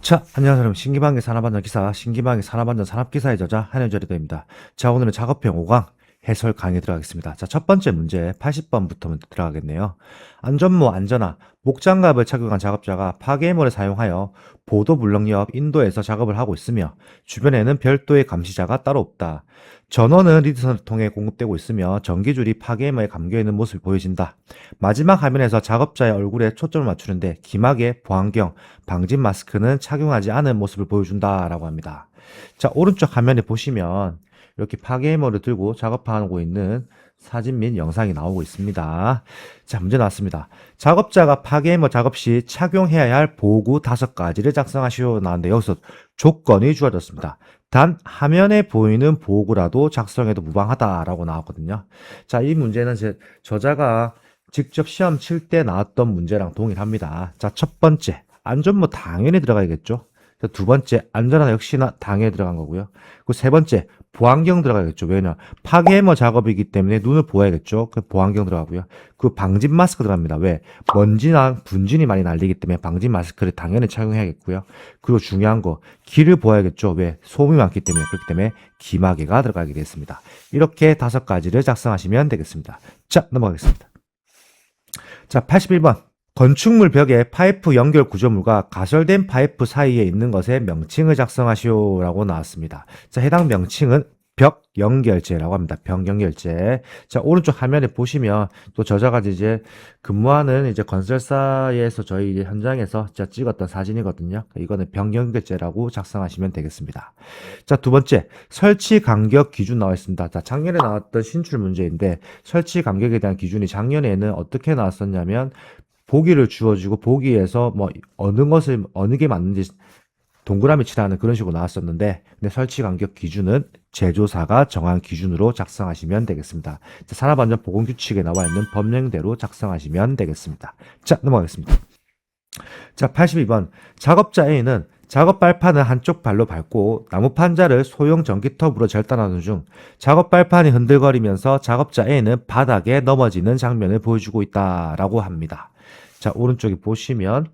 자, 안녕하세요. 여러분. 신기방의 산업안전 기사, 신기방의 산업안전 산업기사의 저자 한현절이입니다. 자, 오늘은 작업형 5강 해설 강의 들어가겠습니다. 자, 첫 번째 문제 80번부터 들어가겠네요. 안전모 안전화, 목장갑을 착용한 작업자가 파괴물을 사용하여 보도 블록 옆 인도에서 작업을 하고 있으며 주변에는 별도의 감시자가 따로 없다. 전원은 리드선을 통해 공급되고 있으며 전기줄이 파괴물에 감겨있는 모습이 보여진다. 마지막 화면에서 작업자의 얼굴에 초점을 맞추는데 기막에 보안경, 방진 마스크는 착용하지 않은 모습을 보여준다라고 합니다. 자, 오른쪽 화면에 보시면 이렇게 파괴물을 들고 작업하고 있는 사진 및 영상이 나오고 있습니다. 자, 문제 나왔습니다. 작업자가 파괴물 작업 시 착용해야 할 보구 5가지를 작성하시오 나왔는데 여기서 조건이 주어졌습니다. 단 화면에 보이는 보구라도 작성해도 무방하다라고 나왔거든요. 자, 이 문제는 저자가 직접 시험 칠 때 나왔던 문제랑 동일합니다. 자, 첫 번째 안전모 당연히 들어가야겠죠. 두 번째 안전화 역시나 당연히 들어간 거고요. 그 세 번째 보안경 들어가야겠죠. 왜냐 파괴물 작업이기 때문에 눈을 보호해야겠죠. 그 보안경 들어가고요. 그 방진 마스크 들어갑니다. 왜 먼지나 분진이 많이 날리기 때문에 방진 마스크를 당연히 착용해야겠고요. 그리고 중요한 거 귀를 보호해야겠죠. 왜 소음이 많기 때문에. 그렇기 때문에 귀마개가 들어가게 됐습니다. 이렇게 5가지를 작성하시면 되겠습니다. 자, 넘어가겠습니다. 자, 81번 건축물 벽에 파이프 연결 구조물과 가설된 파이프 사이에 있는 것의 명칭을 작성하시오라고 나왔습니다. 자, 해당 명칭은 벽 연결제라고 합니다. 벽 연결제. 자, 오른쪽 화면에 보시면 또 저자가 이제 근무하는 이제 건설사에서 저희 이제 현장에서 제가 찍었던 사진이거든요. 이거는 벽 연결제라고 작성하시면 되겠습니다. 자, 두 번째 설치 간격 기준 나와 있습니다. 자, 작년에 나왔던 신출 문제인데 설치 간격에 대한 기준이 작년에는 어떻게 나왔었냐면 보기를 주어지고 보기에서 뭐 어느 게 맞는지 동그라미 칠하는 그런 식으로 나왔었는데 근데 설치 간격 기준은 제조사가 정한 기준으로 작성하시면 되겠습니다. 자, 산업안전보건규칙에 나와 있는 법령대로 작성하시면 되겠습니다. 자, 넘어가겠습니다. 자, 82번 작업자 A는 작업 발판을 한쪽 발로 밟고 나무 판자를 소형 전기톱으로 절단하는 중 작업 발판이 흔들거리면서 작업자 A는 바닥에 넘어지는 장면을 보여주고 있다라고 합니다. 자, 오른쪽에 보시면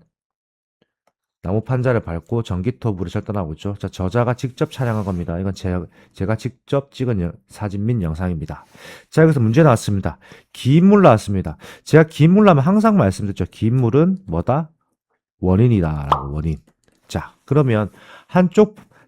나무 판자를 밟고 전기톱으로 절단하고 있죠. 자, 저자가 직접 촬영한 겁니다. 이건 제가 직접 찍은 사진 및 영상입니다. 자, 여기서 문제 나왔습니다. 긴 물 나왔습니다. 제가 긴 물 나면 항상 말씀드렸죠. 긴 물은 뭐다? 원인이다라고, 원인. 자, 그러면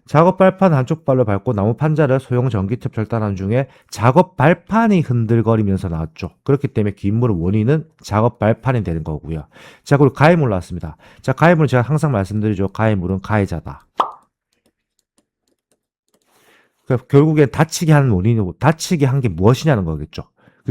작업 발판 한쪽 발로 밟고 나무 판자를 소형 전기톱 절단하는 중에 작업 발판이 흔들거리면서 나왔죠. 그렇기 때문에 긴 물의 원인은 작업 발판이 되는 거고요. 자, 그리고 가해물 나왔습니다. 자, 가해물은 제가 항상 말씀드리죠. 가해물은 가해자다. 그러니까 결국엔 다치게 하는 원인이고 다치게 한 게 무엇이냐는 거겠죠.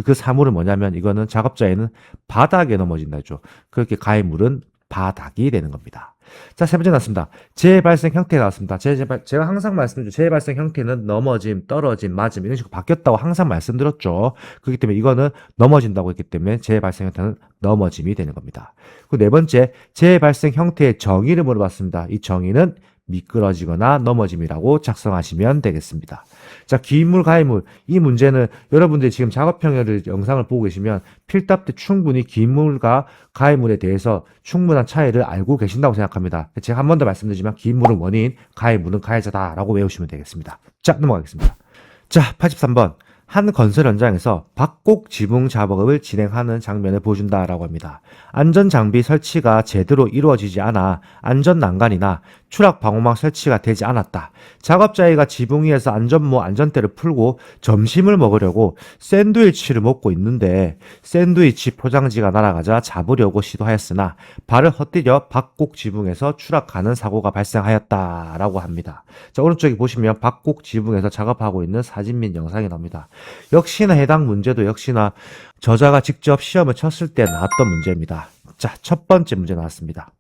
그 사물은 뭐냐면 이거는 작업자에는 바닥에 넘어진다 했죠. 그렇게 가해물은 바닥이 되는 겁니다. 자, 세 번째 나왔습니다. 재발생 형태 나왔습니다. 제가 항상 말씀드리죠. 재발생 형태는 넘어짐, 떨어짐, 맞음 이런 식으로 바뀌었다고 항상 말씀드렸죠. 그렇기 때문에 이거는 넘어진다고 했기 때문에 재발생 형태는 넘어짐이 되는 겁니다. 그리고 네 번째, 재발생 형태의 정의를 물어봤습니다. 이 정의는 미끄러지거나 넘어짐이라고 작성하시면 되겠습니다. 자, 기인물, 가해물. 이 문제는 여러분들이 지금 작업형의 영상을 보고 계시면 필답 때 충분히 기인물과 가해물에 대해서 충분한 차이를 알고 계신다고 생각합니다. 제가 한 번 더 말씀드리지만 기인물은 원인, 가해물은 가해자다라고 외우시면 되겠습니다. 자, 넘어가겠습니다. 자, 83번. 한 건설 현장에서 박곡 지붕 작업을 진행하는 장면을 보여준다라고 합니다. 안전장비 설치가 제대로 이루어지지 않아 안전난간이나 추락 방호막 설치가 되지 않았다. 작업자 A가 지붕 위에서 안전모 안전대를 풀고 점심을 먹으려고 샌드위치를 먹고 있는데 샌드위치 포장지가 날아가자 잡으려고 시도하였으나 발을 헛디뎌 박곡 지붕에서 추락하는 사고가 발생하였다라고 합니다. 자, 오른쪽에 보시면 박곡 지붕에서 작업하고 있는 사진 및 영상이 나옵니다. 역시나 해당 문제도 역시나 저자가 직접 시험을 쳤을 때 나왔던 문제입니다. 자, 첫 번째 문제 나왔습니다.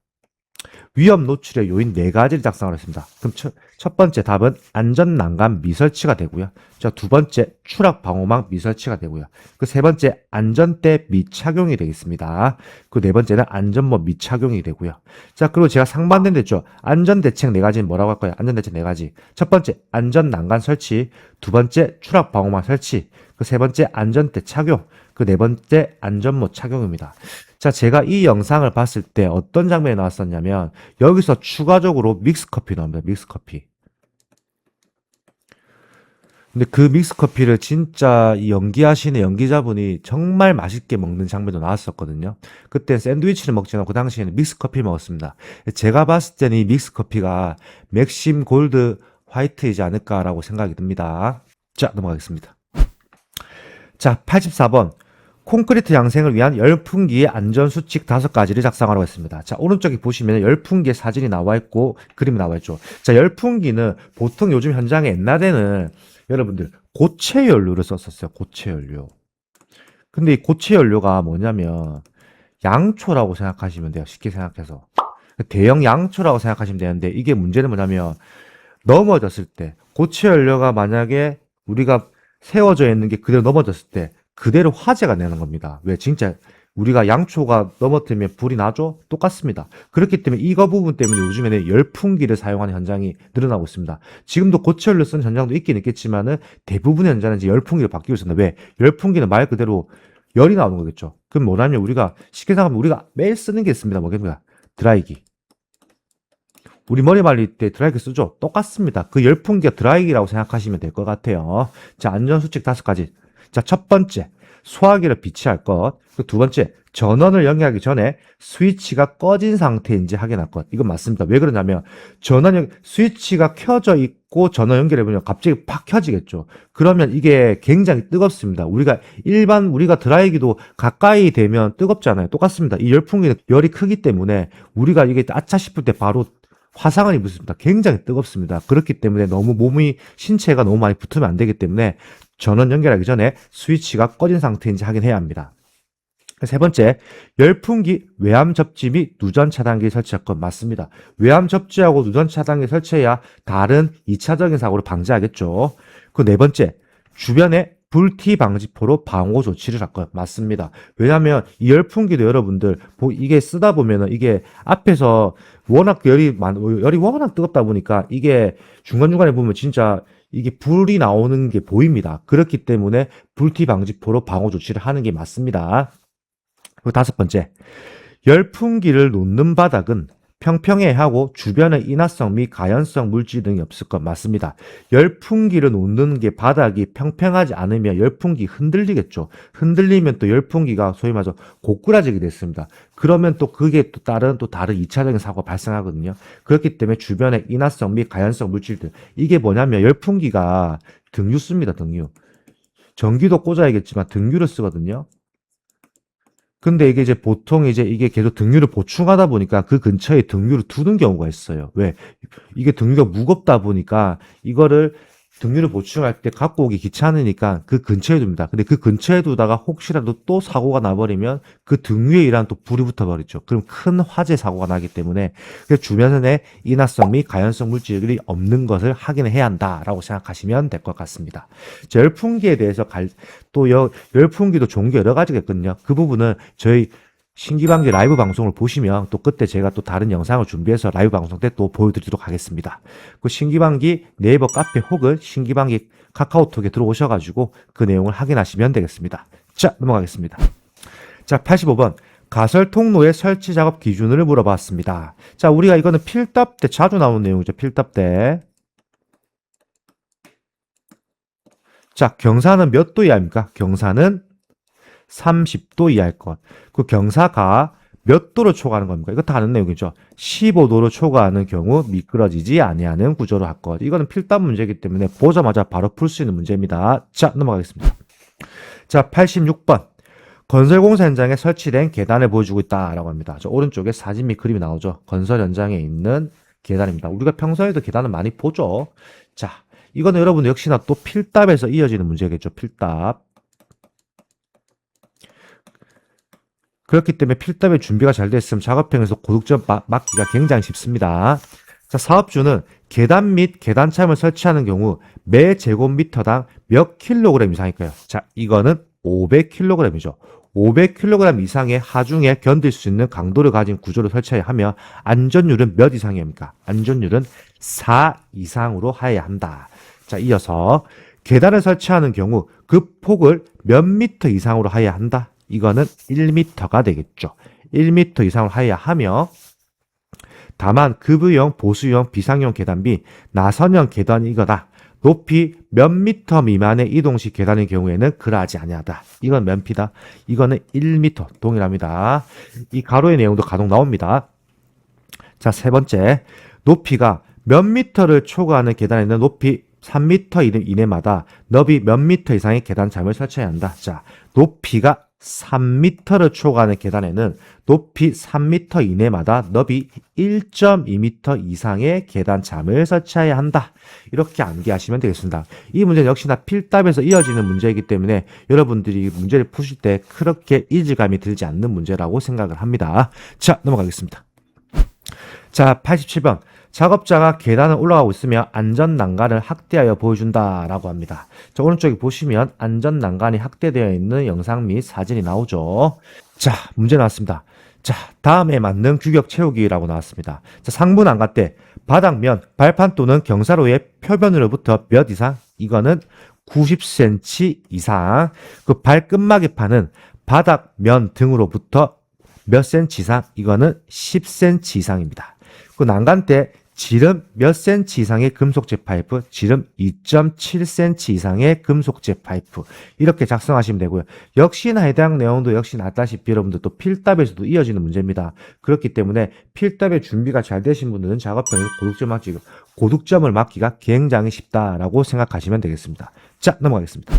위험 노출의 요인 4가지를 작성을 했습니다. 그럼 첫 번째 답은 안전난간 미설치가 되고요. 자, 두 번째 추락 방호막 미설치가 되고요. 그 세 번째 안전대 미착용이 되겠습니다. 그 네 번째는 안전모 미착용이 되고요. 자, 그리고 제가 상반된 됐죠. 안전대책 4가지는 뭐라고 할까요? 안전대책 4가지. 첫 번째 안전난간 설치, 두 번째 추락 방호막 설치, 그 세 번째 안전대 착용, 그 네 번째 안전모 착용입니다. 자, 제가 이 영상을 봤을 때 어떤 장면이 나왔었냐면 여기서 추가적으로 믹스커피 나옵니다. 믹스커피. 근데 그 믹스커피를 진짜 이 연기하시는 연기자분이 정말 맛있게 먹는 장면도 나왔었거든요. 그때 샌드위치를 먹지 않고 그 당시에는 믹스커피 먹었습니다. 제가 봤을 때는 이 믹스커피가 맥심 골드 화이트이지 않을까라고 생각이 듭니다. 자, 넘어가겠습니다. 자, 84번. 콘크리트 양생을 위한 열풍기의 안전수칙 5가지를 작성하라고 했습니다. 자, 오른쪽에 보시면 열풍기의 사진이 나와 있고 그림이 나와 있죠. 자, 열풍기는 보통 요즘 현장에 옛날에는 여러분들 고체 연료를 썼었어요. 고체 연료. 근데 이 고체 연료가 뭐냐면 양초라고 생각하시면 돼요. 쉽게 생각해서. 대형 양초라고 생각하시면 되는데 이게 문제는 뭐냐면 넘어졌을 때 고체 연료가 만약에 우리가 세워져 있는 게 그대로 넘어졌을 때 그대로 화재가 나는 겁니다. 왜? 진짜 우리가 양초가 넘어뜨리면 불이 나죠? 똑같습니다. 그렇기 때문에 이거 부분 때문에 요즘에는 열풍기를 사용하는 현장이 늘어나고 있습니다. 지금도 고체연료 쓰는 현장도 있긴 있겠지만은 대부분의 현장은 이제 열풍기로 바뀌고 있습니다. 왜? 열풍기는 말 그대로 열이 나오는 거겠죠. 그럼 뭐냐면 우리가 쉽게 생각하면 우리가 매일 쓰는 게 있습니다. 뭐겠습니까? 드라이기. 우리 머리 말릴 때 드라이기 쓰죠? 똑같습니다. 그 열풍기가 드라이기라고 생각하시면 될 것 같아요. 자, 안전수칙 5가지. 자, 첫 번째, 소화기를 비치할 것. 그 두 번째, 전원을 연결하기 전에 스위치가 꺼진 상태인지 확인할 것. 이건 맞습니다. 왜 그러냐면, 스위치가 켜져 있고 전원 연결해보면 갑자기 팍 켜지겠죠. 그러면 이게 굉장히 뜨겁습니다. 우리가 드라이기도 가까이 되면 뜨겁잖아요. 똑같습니다. 이 열풍기는 열이 크기 때문에 우리가 이게 아차 싶을 때 바로 화상을 입습니다. 굉장히 뜨겁습니다. 그렇기 때문에 신체가 너무 많이 붙으면 안 되기 때문에 전원 연결하기 전에 스위치가 꺼진 상태인지 확인해야 합니다. 세 번째, 열풍기 외암 접지 및 누전 차단기 설치할 것 맞습니다. 외암 접지하고 누전 차단기 설치해야 다른 2차적인 사고를 방지하겠죠. 그 네 번째, 주변에 불티 방지포로 방호 조치를 할 것 맞습니다. 왜냐하면 이 열풍기도 여러분들 이게 쓰다 보면은 이게 앞에서 워낙 열이 워낙 뜨겁다 보니까 이게 중간중간에 보면 진짜 이게 불이 나오는 게 보입니다. 그렇기 때문에 불티 방지포로 방호 조치를 하는 게 맞습니다. 그리고 다섯 번째, 열풍기를 놓는 바닥은 평평해야 하고 주변에 인화성 및 가연성 물질 등이 없을 것 맞습니다. 열풍기를 놓는 게 바닥이 평평하지 않으면 열풍기 흔들리겠죠. 흔들리면 또 열풍기가 소위 말해서 고꾸라지게 됐습니다. 그러면 또 그게 또 다른 2차적인 사고가 발생하거든요. 그렇기 때문에 주변에 인화성 및 가연성 물질들, 이게 뭐냐면 열풍기가 등유 씁니다. 등유. 전기도 꽂아야겠지만 등유를 쓰거든요. 근데 이게 이제 보통 이게 계속 등유를 보충하다 보니까 그 근처에 등유를 두는 경우가 있어요. 왜? 이게 등유가 무겁다 보니까 이거를 등유를 보충할 때 갖고 오기 귀찮으니까 그 근처에 둡니다. 근데 그 근처에 두다가 혹시라도 또 사고가 나버리면 그 등유에 일하는 또 불이 붙어버리죠. 그럼 큰 화재 사고가 나기 때문에 주변에 인화성 및 가연성 물질이 없는 것을 확인해야 한다라고 생각하시면 될 것 같습니다. 열풍기에 대해서 열풍기도 종류 여러 가지가 있거든요. 그 부분은 저희 신기방기 라이브 방송을 보시면 또 그때 제가 또 다른 영상을 준비해서 라이브 방송 때 또 보여드리도록 하겠습니다. 그 신기방기 네이버 카페 혹은 신기방기 카카오톡에 들어오셔가지고 그 내용을 확인하시면 되겠습니다. 자, 넘어가겠습니다. 자, 85번. 가설 통로의 설치 작업 기준을 물어봤습니다. 자, 우리가 이거는 필답 때 자주 나오는 내용이죠. 필답 때. 자, 경사는 몇 도 이하입니까? 경사는 30도 이하일 것. 그 경사가 몇 도로 초과하는 겁니까? 이거 다 아는 내용이죠. 15도로 초과하는 경우 미끄러지지 아니하는 구조로 할 것. 이거는 필답 문제이기 때문에 보자마자 바로 풀 수 있는 문제입니다. 자, 넘어가겠습니다. 자, 86번. 건설공사 현장에 설치된 계단을 보여주고 있다라고 합니다. 저 오른쪽에 사진 및 그림이 나오죠. 건설 현장에 있는 계단입니다. 우리가 평소에도 계단을 많이 보죠. 자, 이거는 여러분 역시나 또 필답에서 이어지는 문제겠죠. 필답. 그렇기 때문에 필답의 준비가 잘 됐으면 작업형에서 고득점 맞기가 굉장히 쉽습니다. 자, 사업주는 계단 및 계단참을 설치하는 경우 매 제곱미터당 몇 킬로그램 이상일까요? 자, 이거는 500kg이죠. 500kg 이상의 하중에 견딜 수 있는 강도를 가진 구조를 설치해야 하며 안전율은 몇 이상입니까? 안전율은 4 이상으로 해야 한다. 자, 이어서 계단을 설치하는 경우 그 폭을 몇 미터 이상으로 해야 한다. 이거는 1m가 되겠죠. 1m 이상으로 해야 하며 다만 급유형, 보수형, 비상용 계단비, 나선형 계단이 이거다. 높이 몇 미터 미만의 이동식 계단의 경우에는 그러하지 아니하다. 이건 몇 피다? 이거는 1m 동일합니다. 이 가로의 내용도 간혹 나옵니다. 자, 세 번째. 높이가 몇 미터를 초과하는 계단에는 높이 3m 이내마다 너비 몇 미터 이상의 계단잠을 설치해야 한다. 자, 높이가 3m를 초과하는 계단에는 높이 3m 이내마다 너비 1.2m 이상의 계단잠을 설치해야 한다. 이렇게 암기하시면 되겠습니다. 이 문제는 역시나 필답에서 이어지는 문제이기 때문에 여러분들이 문제를 푸실 때 그렇게 이질감이 들지 않는 문제라고 생각을 합니다. 자, 넘어가겠습니다. 자, 87번. 작업자가 계단을 올라가고 있으며 안전난간을 확대하여 보여준다라고 합니다. 자, 오른쪽에 보시면 안전난간이 확대되어 있는 영상 및 사진이 나오죠. 자, 문제 나왔습니다. 자, 다음에 맞는 규격 채우기라고 나왔습니다. 자, 상부 난간 때 바닥면, 발판 또는 경사로의 표면으로부터 몇 이상? 이거는 90cm 이상. 그 발끝마개판은 바닥면 등으로부터 몇 cm 이상? 이거는 10cm 이상입니다. 그 난간 때 지름 몇 cm 이상의 금속재 파이프, 지름 2.7cm 이상의 금속재 파이프 이렇게 작성하시면 되고요. 역시나 해당 내용도 역시나 아다시피 여러분들 또 필답에서도 이어지는 문제입니다. 그렇기 때문에 필답의 준비가 잘 되신 분들은 작업병에서 고득점을 맞기가 굉장히 쉽다라고 생각하시면 되겠습니다. 자, 넘어가겠습니다.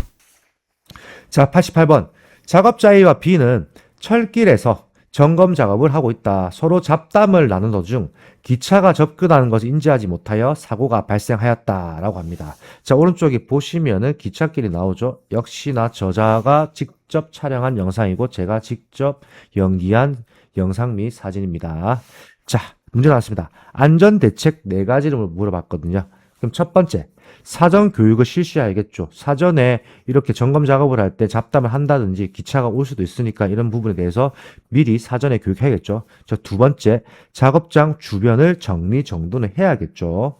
자, 88번. 작업자 A와 B는 철길에서 점검 작업을 하고 있다. 서로 잡담을 나눈 도중 기차가 접근하는 것을 인지하지 못하여 사고가 발생하였다라고 합니다. 자, 오른쪽에 보시면은 기찻길이 나오죠. 역시나 저자가 직접 촬영한 영상이고 제가 직접 연기한 영상 및 사진입니다. 자, 문제 나왔습니다. 안전대책 4가지를 물어봤거든요. 그럼 첫 번째, 사전 교육을 실시해야겠죠. 사전에 이렇게 점검 작업을 할 때 잡담을 한다든지 기차가 올 수도 있으니까 이런 부분에 대해서 미리 사전에 교육해야겠죠. 자, 두 번째, 작업장 주변을 정리정돈을 해야겠죠.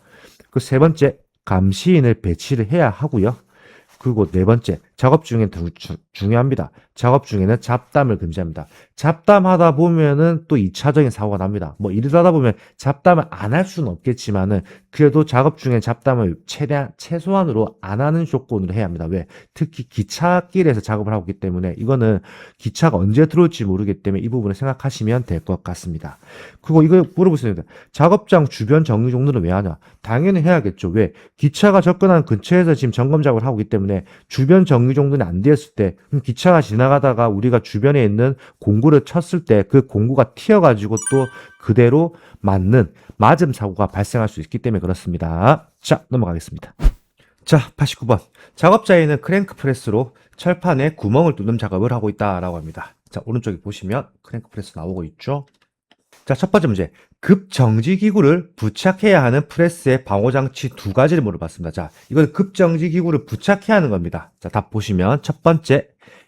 그 세 번째, 감시인을 배치를 해야 하고요. 그리고 네 번째, 작업 중엔 중요합니다. 작업 중에는 잡담을 금지합니다. 잡담하다 보면은 또 2차적인 사고가 납니다. 뭐 이러다 보면 잡담을 안 할 수는 없겠지만은 그래도 작업 중에 잡담을 최소한으로 안 하는 조건으로 해야 합니다. 왜? 특히 기차길에서 작업을 하고 있기 때문에 이거는 기차가 언제 들어올지 모르기 때문에 이 부분을 생각하시면 될 것 같습니다. 그리고 이거 물어보시면 됩니다. 작업장 주변 정리 정돈을 왜 하냐? 당연히 해야겠죠. 왜? 기차가 접근하는 근처에서 지금 점검 작업을 하고 있기 때문에 주변 정리 정돈이 안 되었을 때 그럼 기차가 지나가다가 우리가 주변에 있는 공구를 쳤을 때 그 공구가 튀어가지고 또 그대로 맞음 사고가 발생할 수 있기 때문에 그렇습니다. 자, 넘어가겠습니다. 자, 89번. 작업자에는 크랭크 프레스로 철판에 구멍을 뚫는 작업을 하고 있다라고 합니다. 자, 오른쪽에 보시면 크랭크 프레스 나오고 있죠. 자, 첫 번째 문제. 급정지기구를 부착해야 하는 프레스의 방호장치 2가지를 물어봤습니다. 자, 이건 급정지기구를 부착해야 하는 겁니다. 자, 답 보시면 첫 번째,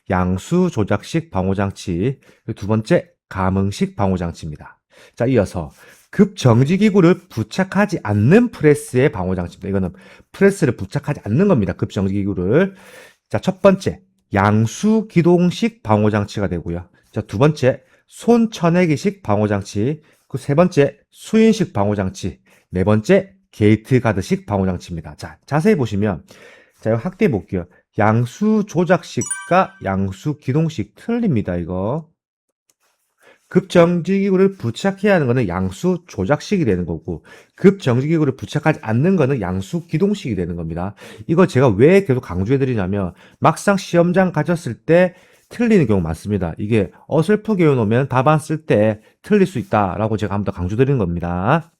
양수 조작식 방호장치, 두 번째, 감응식 방호장치입니다. 자, 이어서 급정지기구를 부착하지 않는 프레스의 방호장치입니다. 이거는 프레스를 부착하지 않는 겁니다. 급정지기구를. 자, 첫 번째, 양수 기동식 방호장치가 되고요. 자, 두 번째, 손쳐내기식 방호장치, 그 세 번째, 수인식 방호장치, 네 번째, 게이트 가드식 방호장치입니다. 자, 자세히 보시면, 자, 이거 확대해 볼게요. 양수 조작식과 양수 기동식 틀립니다, 이거. 급정지기구를 부착해야 하는 거는 양수 조작식이 되는 거고, 급정지기구를 부착하지 않는 거는 양수 기동식이 되는 겁니다. 이거 제가 왜 계속 강조해 드리냐면, 막상 시험장 가졌을 때 틀리는 경우 많습니다. 이게 어설프게 외워놓으면 답안 쓸 때 틀릴 수 있다라고 제가 한번 더 강조드리는 겁니다.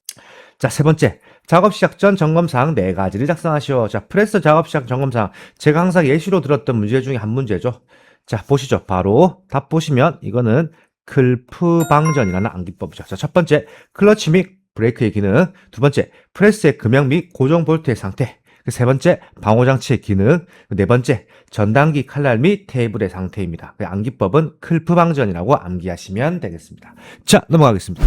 자, 세 번째. 작업 시작 전 점검사항 4가지를 작성하시오. 자, 프레스 작업 시작 점검사항. 제가 항상 예시로 들었던 문제 중에 한 문제죠. 자, 보시죠. 바로 답 보시면 이거는 클프 방전이라는 암기법이죠. 자, 첫 번째. 클러치 및 브레이크의 기능. 두 번째. 프레스의 금형 및 고정 볼트의 상태. 세 번째, 방호장치의 기능. 네 번째, 전단기 칼날 및 테이블의 상태입니다. 암기법은 클프 방전이라고 암기하시면 되겠습니다. 자, 넘어가겠습니다.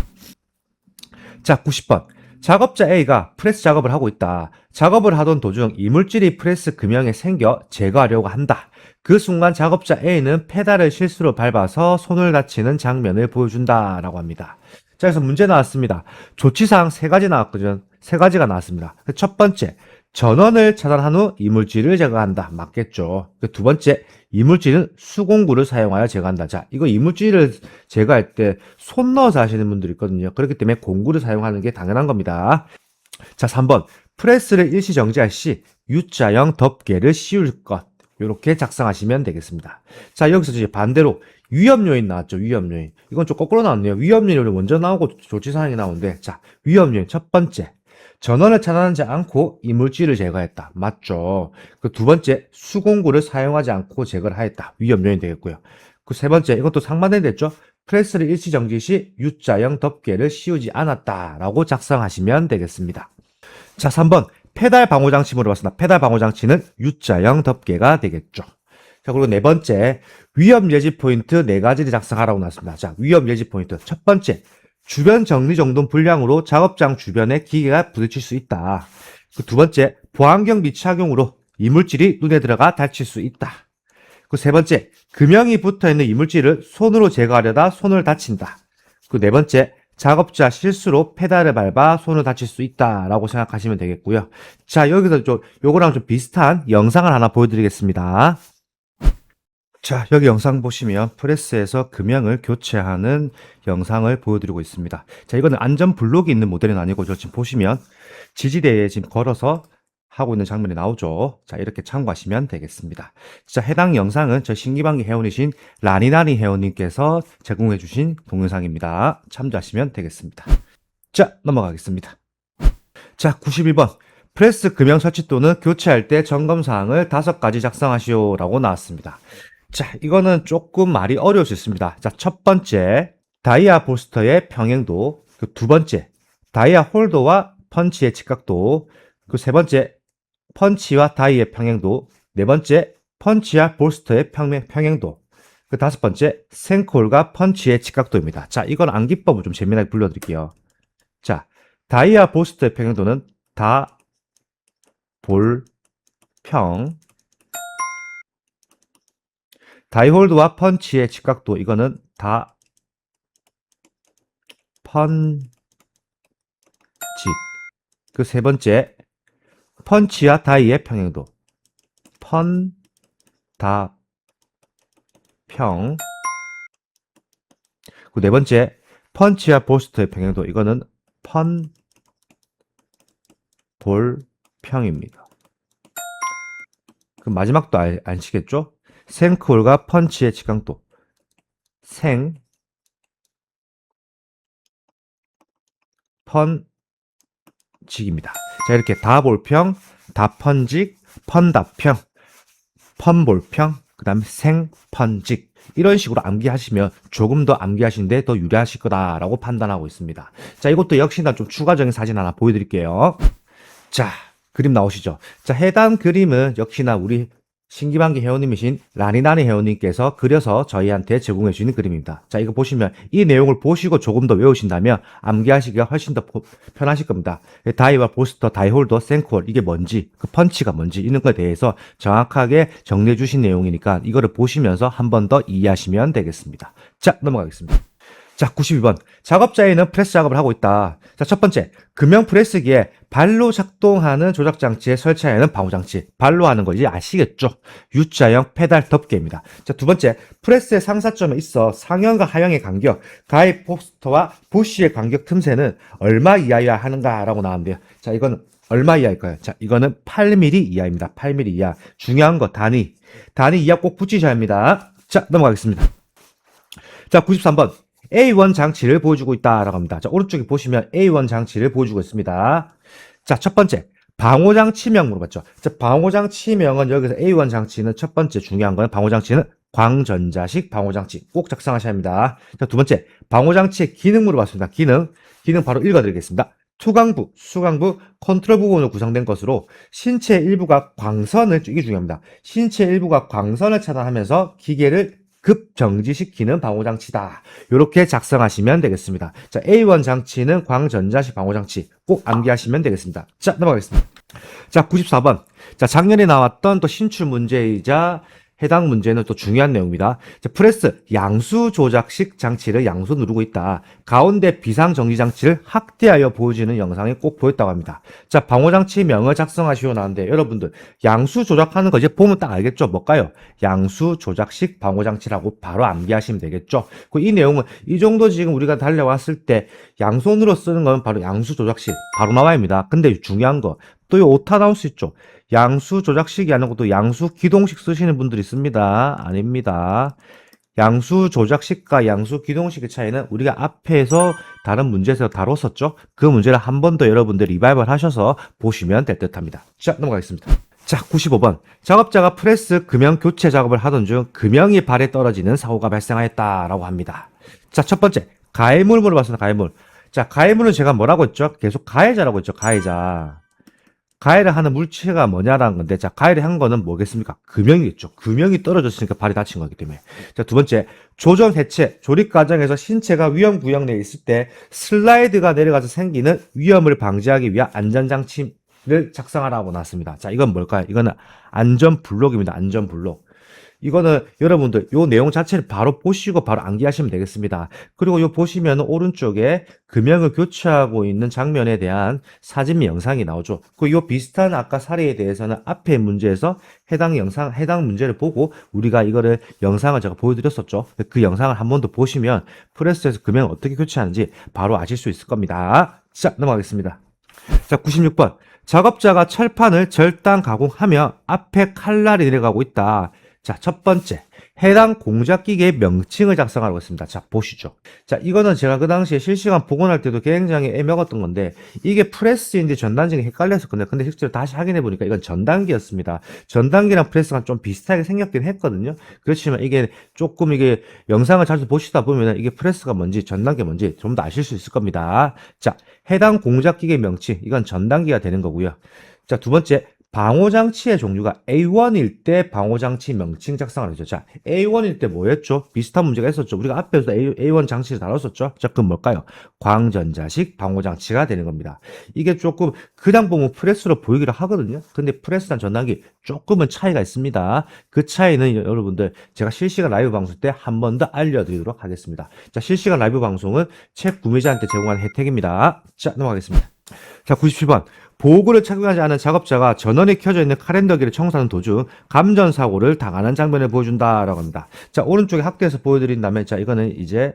자, 90번. 작업자 A가 프레스 작업을 하고 있다. 작업을 하던 도중 이물질이 프레스 금형에 생겨 제거하려고 한다. 그 순간 작업자 A는 페달을 실수로 밟아서 손을 다치는 장면을 보여준다라고 합니다. 자, 그래서 문제 나왔습니다. 조치사항 세 가지 나왔거든요. 세 가지가 나왔습니다. 첫 번째, 전원을 차단한 후 이물질을 제거한다. 맞겠죠. 두 번째, 이물질은 수공구를 사용하여 제거한다. 자, 이거 이물질을 제거할 때 손 넣어서 하시는 분들이 있거든요. 그렇기 때문에 공구를 사용하는 게 당연한 겁니다. 자, 3번. 프레스를 일시 정지할 시 U자형 덮개를 씌울 것. 이렇게 작성하시면 되겠습니다. 자, 여기서 이제 반대로 위험 요인 나왔죠. 위험 요인. 이건 좀 거꾸로 나왔네요. 위험 요인이 먼저 나오고 조치사항이 나오는데, 자, 위험 요인 첫 번째. 전원을 차단하지 않고 이물질을 제거했다. 맞죠? 그 두 번째, 수공구를 사용하지 않고 제거를 하였다. 위험 요인 되겠고요. 그 세 번째, 이것도 상반된 됐죠? 프레스를 일시 정지 시 U자형 덮개를 씌우지 않았다라고 작성하시면 되겠습니다. 자, 3번. 페달 방호 장치 물어봤습니다. 페달 방호 장치는 U자형 덮개가 되겠죠. 자, 그리고 네 번째, 위험 예지 포인트 네 가지를 작성하라고 나왔습니다. 자, 위험 예지 포인트. 첫 번째, 주변 정리 정돈 불량으로 작업장 주변에 기계가 부딪힐 수 있다. 그 두 번째, 보안경 미착용으로 이물질이 눈에 들어가 다칠 수 있다. 그 세 번째, 금형이 붙어 있는 이물질을 손으로 제거하려다 손을 다친다. 그 네 번째, 작업자 실수로 페달을 밟아 손을 다칠 수 있다라고 생각하시면 되겠고요. 자, 여기서 요거랑 좀 비슷한 영상을 하나 보여드리겠습니다. 자, 여기 영상 보시면 프레스에서 금형을 교체하는 영상을 보여드리고 있습니다. 자, 이거는 안전 블록이 있는 모델은 아니고 지금 보시면 지지대에 지금 걸어서 하고 있는 장면이 나오죠. 자, 이렇게 참고하시면 되겠습니다. 자, 해당 영상은 저 신기방기 회원이신 라니나니 회원님께서 제공해 주신 동영상입니다. 참조하시면 되겠습니다. 자, 넘어가겠습니다. 자, 91번. 프레스 금형 설치 또는 교체할 때 점검사항을 5가지 작성하시오 라고 나왔습니다. 자, 이거는 조금 말이 어려울 수 있습니다. 자, 첫 번째, 다이아 볼스터의 평행도. 그 두 번째, 다이아 홀더와 펀치의 직각도. 그 세 번째, 펀치와 다이의 평행도. 네 번째, 펀치와 볼스터의 평행도. 그 다섯 번째, 생콜과 펀치의 직각도입니다. 자, 이건 암기법을 좀 재미나게 불러드릴게요. 자, 다이아 볼스터의 평행도는 다, 볼, 평. 다이홀드와 펀치의 직각도, 이거는 다, 펀직. 그 세 번째, 펀치와 다이의 평행도. 펀, 다, 평. 그 네 번째, 펀치와 볼스터의 평행도. 이거는 펀, 볼, 평입니다. 그 마지막도 아시겠죠? 생콜과 펀치의 직각도. 생, 펀직입니다. 자, 이렇게 다볼평, 다펀직, 펀다평, 펀볼평, 그 다음에 생펀직. 이런 식으로 암기하시면 조금 더 암기하시는데 더 유리하실 거다라고 판단하고 있습니다. 자, 이것도 역시나 좀 추가적인 사진 하나 보여드릴게요. 자, 그림 나오시죠? 자, 해당 그림은 역시나 우리 신기방기 회원님이신 라니나니 회원님께서 그려서 저희한테 제공해 주시는 그림입니다. 자, 이거 보시면 이 내용을 보시고 조금 더 외우신다면 암기하시기가 훨씬 더 편하실 겁니다. 다이와 볼스터, 다이홀더, 생콜 이게 뭔지, 그 펀치가 뭔지 이런 거에 대해서 정확하게 정리해 주신 내용이니까 이거를 보시면서 한 번 더 이해하시면 되겠습니다. 자, 넘어가겠습니다. 자, 92번. 작업자에는 프레스 작업을 하고 있다. 자, 첫 번째, 금형 프레스기에 발로 작동하는 조작장치에 설치하는 방호장치. 발로 하는 거 이제 아시겠죠? U자형 페달 덮개입니다. 자, 두 번째, 프레스의 상사점에 있어 상형과 하형의 간격, 가입 포스터와 부시의 간격 틈새는 얼마 이하여야 하는가라고 나왔는데요. 자, 이거는 얼마 이하일까요? 자, 이거는 8mm 이하입니다. 8mm 이하. 중요한 거 단위. 단위 이하 꼭 붙이셔야 합니다. 자, 넘어가겠습니다. 자, 93번. A1 장치를 보여주고 있다라고 합니다. 자, 오른쪽에 보시면 A1 장치를 보여주고 있습니다. 자, 첫 번째, 방호장치명 물어봤죠. 자, 방호장치명은 여기서 A1 장치는 첫 번째 중요한 거는 방호장치는 광전자식 방호장치 꼭 작성하셔야 합니다. 자, 두 번째, 방호장치의 기능 물어봤습니다. 기능 바로 읽어드리겠습니다. 투광부, 수광부, 컨트롤 부분으로 구성된 것으로 신체 일부가 광선을, 이게 중요합니다. 신체 일부가 광선을 차단하면서 기계를 급정지시키는 방호장치다. 이렇게 작성하시면 되겠습니다. 자, A1 장치는 광전자식 방호장치 꼭 암기하시면 되겠습니다. 자, 넘어가겠습니다. 자, 94번. 자, 작년에 나왔던 또 신출 문제이자 해당 문제는 또 중요한 내용입니다. 자, 프레스 양수 조작식 장치를 양수 누르고 있다. 가운데 비상정지 장치를 확대하여 보여주는 영상이 꼭 보였다고 합니다. 자, 방호장치명을 작성하시오 나왔는데 여러분들 양수 조작하는 거 이제 보면 딱 알겠죠? 뭘까요? 양수 조작식 방호장치라고 바로 암기하시면 되겠죠? 이 내용은 이 정도 지금 우리가 달려왔을 때 양손으로 쓰는 건 바로 양수 조작식 바로 나와야 합니다. 근데 중요한 거 또 이 오타 나올 수 있죠. 양수 조작식이 아니고 또 양수 기동식 쓰시는 분들이 있습니다. 아닙니다. 양수 조작식과 양수 기동식의 차이는 우리가 앞에서 다른 문제에서 다뤘었죠. 그 문제를 한 번 더 여러분들 리바이벌 하셔서 보시면 될 듯합니다. 자, 넘어가겠습니다. 자, 95번. 작업자가 프레스 금형 교체 작업을 하던 중 금형이 발에 떨어지는 사고가 발생하였다라고 합니다. 자, 첫 번째. 가해물 물어봤습니다. 가해물. 자, 가해물은 제가 뭐라고 했죠? 계속 가해자라고 했죠. 가해자. 가해를 하는 물체가 뭐냐라는 건데, 자, 가해를 한 거는 뭐겠습니까? 금형이겠죠. 금형이 떨어졌으니까 발이 다친 거기 때문에. 자, 두 번째, 조정 해체, 조립 과정에서 신체가 위험 구역 내에 있을 때 슬라이드가 내려가서 생기는 위험을 방지하기 위한 안전장치를 작성하라고 나왔습니다. 자, 이건 뭘까요? 이거는 안전블록입니다. 안전블록. 이거는 여러분들 요 내용 자체를 바로 보시고 바로 암기하시면 되겠습니다. 그리고 요 보시면 오른쪽에 금형을 교체하고 있는 장면에 대한 사진 영상이 나오죠. 그 요 비슷한 아까 사례에 대해서는 앞에 문제에서 해당 영상, 해당 문제를 보고 우리가 이거를 영상을 제가 보여드렸었죠. 그 영상을 한 번 더 보시면 프레스에서 금형을 어떻게 교체하는지 바로 아실 수 있을 겁니다. 자, 넘어가겠습니다. 자, 96번. 작업자가 철판을 절단 가공하며 앞에 칼날이 내려가고 있다. 자, 첫 번째. 해당 공작기계의 명칭을 작성하라고 했습니다. 자, 보시죠. 자, 이거는 제가 그 당시에 실시간 복원할 때도 굉장히 애먹었던 건데, 이게 프레스인지 전단지인지 헷갈렸었거든요. 근데 실제로 다시 확인해 보니까 이건 전단기였습니다. 전단기랑 프레스가 좀 비슷하게 생겼긴 했거든요. 그렇지만 이게 조금 이게 영상을 자주 보시다 보면 이게 프레스가 뭔지 전단기가 뭔지 좀 더 아실 수 있을 겁니다. 자, 해당 공작기계 명칭, 이건 전단기가 되는 거고요. 자, 두 번째. 방호장치의 종류가 A1일 때 방호장치 명칭 작성을 하죠. 자, A1일 때 뭐였죠? 비슷한 문제가 있었죠. 우리가 앞에서 A1 장치를 다뤘었죠. 자, 그럼 뭘까요? 광전자식 방호장치가 되는 겁니다. 이게 조금 그냥 보면 프레스로 보이기도 하거든요. 근데 프레스랑 전단기 조금은 차이가 있습니다. 그 차이는 여러분들 제가 실시간 라이브 방송 때 한 번 더 알려드리도록 하겠습니다. 자, 실시간 라이브 방송은 책 구매자한테 제공하는 혜택입니다. 자, 넘어가겠습니다. 자, 97번. 보호구를 착용하지 않은 작업자가 전원이 켜져 있는 카렌더기를 청소하는 도중 감전사고를 당하는 장면을 보여준다라고 합니다. 자, 오른쪽에 확대해서 보여드린다면, 자, 이거는 이제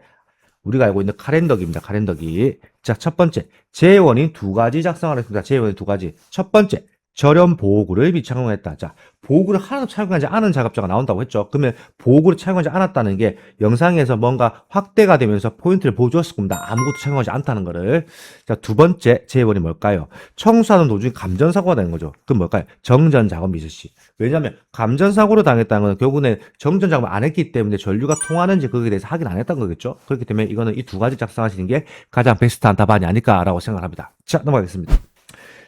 우리가 알고 있는 카렌더기입니다. 카렌더기. 자, 첫 번째. 재원인 두 가지 작성하겠습니다. 재원인 두 가지. 첫 번째. 절연 보호구를 미착용했다. 자, 보호구를 하나도 착용하지 않은 작업자가 나온다고 했죠. 그러면 보호구를 착용하지 않았다는 게 영상에서 뭔가 확대가 되면서 포인트를 보여주었을 겁니다. 아무것도 착용하지 않다는 거를. 자, 두 번째 재해원이 뭘까요? 청소하는 도중에 감전사고가 되는 거죠. 그럼 뭘까요? 정전작업 미스시. 왜냐하면 감전사고로 당했다는 건 결국은 정전작업을 안 했기 때문에 전류가 통하는지 거기에 대해서 확인 안 했던 거겠죠. 그렇기 때문에 이거는 이 두 가지 작성하시는 게 가장 베스트한 답안이 아닐까라고 생각합니다. 자, 넘어가겠습니다.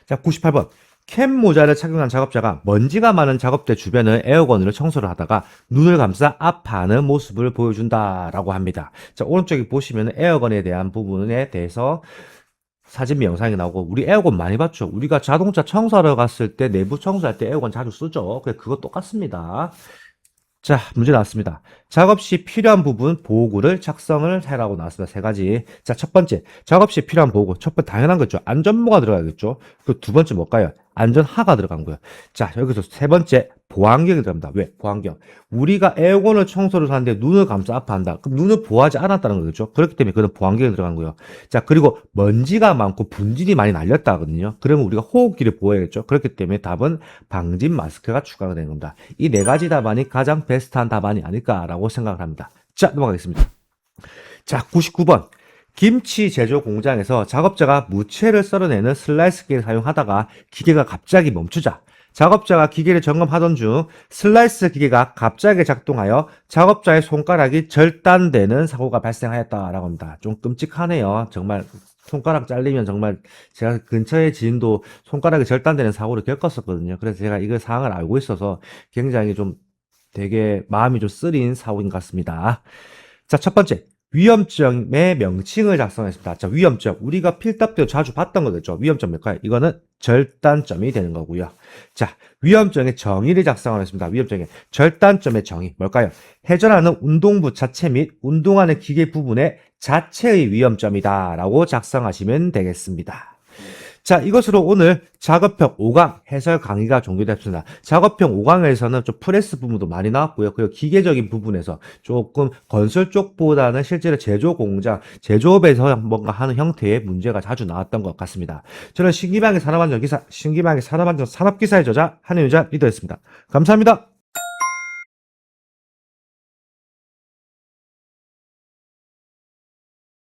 자, 98번. 캡 모자를 착용한 작업자가 먼지가 많은 작업대 주변을 에어건으로 청소를 하다가 눈을 감싸 아파하는 모습을 보여준다라고 합니다. 자, 오른쪽에 보시면 에어건에 대한 부분에 대해서 사진 영상이 나오고, 우리 에어건 많이 봤죠? 우리가 자동차 청소하러 갔을 때 내부 청소할 때 에어건 자주 쓰죠. 그거 똑같습니다. 자, 문제 나왔습니다. 작업 시 필요한 부분 보호구를 작성을 해라고 나왔습니다. 세 가지. 자, 첫 번째. 작업 시 필요한 보호구. 첫 번째 당연한 거죠. 안전모가 들어가겠죠. 그 두 번째 뭘까요? 안전하가 들어간 거예요. 자, 여기서 세 번째 보안경이 들어갑니다. 왜? 보안경. 우리가 에어건을 청소를 하는데 눈을 감싸 아파한다. 그럼 눈을 보호하지 않았다는 거겠죠. 그렇기 때문에 그는 보안경이 들어간 거예요. 자, 그리고 먼지가 많고 분진이 많이 날렸다 하거든요. 그러면 우리가 호흡기를 보호해야겠죠. 그렇기 때문에 답은 방진 마스크가 추가가 되는 겁니다. 이 네 가지 답안이 가장 베스트한 답안이 아닐까라고 생각을 합니다. 자, 넘어가겠습니다. 자, 99번. 김치 제조 공장에서 작업자가 무채를 썰어내는 슬라이스 기계를 사용하다가 기계가 갑자기 멈추자 작업자가 기계를 점검하던 중 슬라이스 기계가 갑자기 작동하여 작업자의 손가락이 절단되는 사고가 발생하였다라고 합니다. 좀 끔찍하네요. 정말 손가락 잘리면 정말 제가 근처의 지인도 손가락이 절단되는 사고를 겪었었거든요. 그래서 제가 이거 사항을 알고 있어서 굉장히 좀 되게 마음이 좀 쓰린 사고인 것 같습니다. 자, 첫 번째. 위험점의 명칭을 작성했습니다. 자, 위험점. 우리가 필답 때 자주 봤던 거죠. 위험점 뭘까요? 이거는 절단점이 되는 거고요. 자, 위험점의 정의를 작성하겠습니다. 위험점의 절단점의 정의 뭘까요? 회전하는 운동부 자체 및 운동하는 기계 부분의 자체의 위험점이다 라고 작성하시면 되겠습니다. 자, 이것으로 오늘 작업형 5강 해설 강의가 종료됐습니다. 작업형 5강에서는 좀 프레스 부분도 많이 나왔고요. 그리고 기계적인 부분에서 조금 건설 쪽보다는 실제로 제조 공장, 제조업에서 뭔가 하는 형태의 문제가 자주 나왔던 것 같습니다. 저는 신기방의 산업안전 기사, 신기방의 산업안전 산업기사의 저자 한혜유자 리더였습니다. 감사합니다.